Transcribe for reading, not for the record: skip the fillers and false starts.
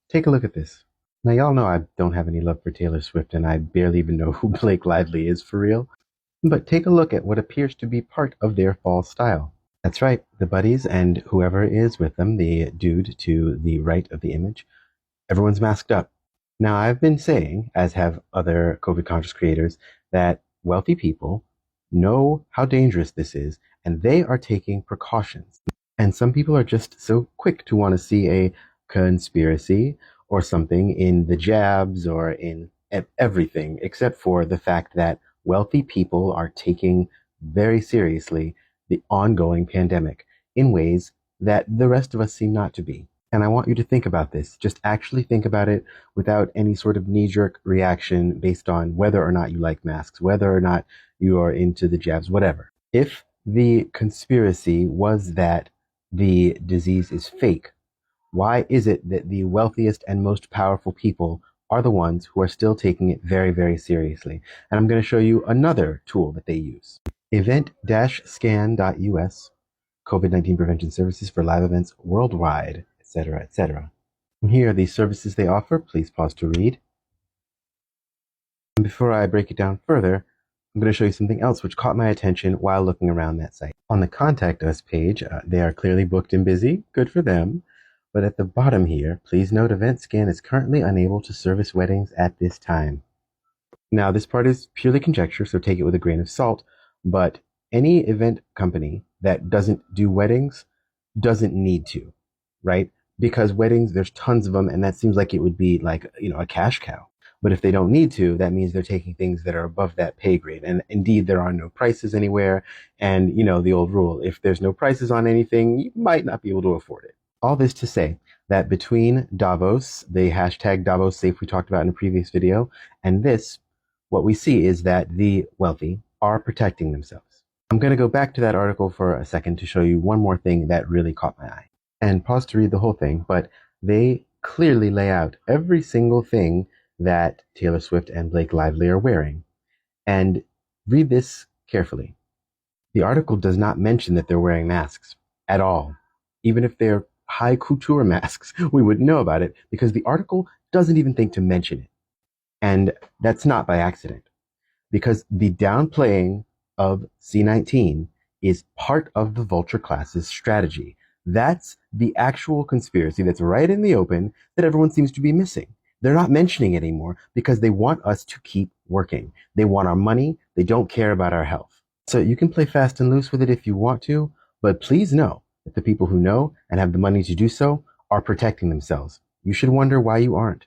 Take a look at this. Now, y'all know I don't have any love for Taylor Swift, and I barely even know who Blake Lively is for real. But take a look at what appears to be part of their fall style. That's right, the buddies and whoever is with them, the dude to the right of the image, everyone's masked up. Now, I've been saying, as have other COVID conscious creators, that wealthy people know how dangerous this is, and they are taking precautions. And some people are just so quick to want to see a conspiracy or something in the jabs or in everything, except for the fact that wealthy people are taking very seriously the ongoing pandemic in ways that the rest of us seem not to be. And I want you to think about this. Just actually think about it without any sort of knee jerk reaction based on whether or not you like masks, whether or not you are into the jabs, whatever. If the conspiracy was that the disease is fake, why is it that the wealthiest and most powerful people are the ones who are still taking it very, very seriously? And I'm going to show you another tool that they use. Event-scan.us, COVID-19 prevention services for live events worldwide, etc., etc. And here are the services they offer. Please pause to read. And before I break it down further, I'm going to show you something else which caught my attention while looking around that site. On the Contact Us page, they are clearly booked and busy. Good for them. But at the bottom here, please note EventScan is currently unable to service weddings at this time. Now, this part is purely conjecture, so take it with a grain of salt, but any event company that doesn't do weddings doesn't need to, right? Because weddings, there's tons of them, and that seems like it would be like, a cash cow. But if they don't need to, that means they're taking things that are above that pay grade. And indeed, there are no prices anywhere. And, the old rule, if there's no prices on anything, you might not be able to afford it. All this to say that between Davos, the hashtag Davos Safe we talked about in a previous video, and this, what we see is that the wealthy are protecting themselves. I'm going to go back to that article for a second to show you one more thing that really caught my eye. And pause to read the whole thing, but they clearly lay out every single thing that Taylor Swift and Blake Lively are wearing. And read this carefully. The article does not mention that they're wearing masks at all. Even if they're high couture masks, we wouldn't know about it because the article doesn't even think to mention it. And that's not by accident, because the downplaying of C-19 is part of the vulture class's strategy. That's the actual conspiracy that's right in the open that everyone seems to be missing. They're not mentioning it anymore because they want us to keep working. They want our money. They don't care about our health. So you can play fast and loose with it if you want to, but please know that the people who know and have the money to do so are protecting themselves. You should wonder why you aren't.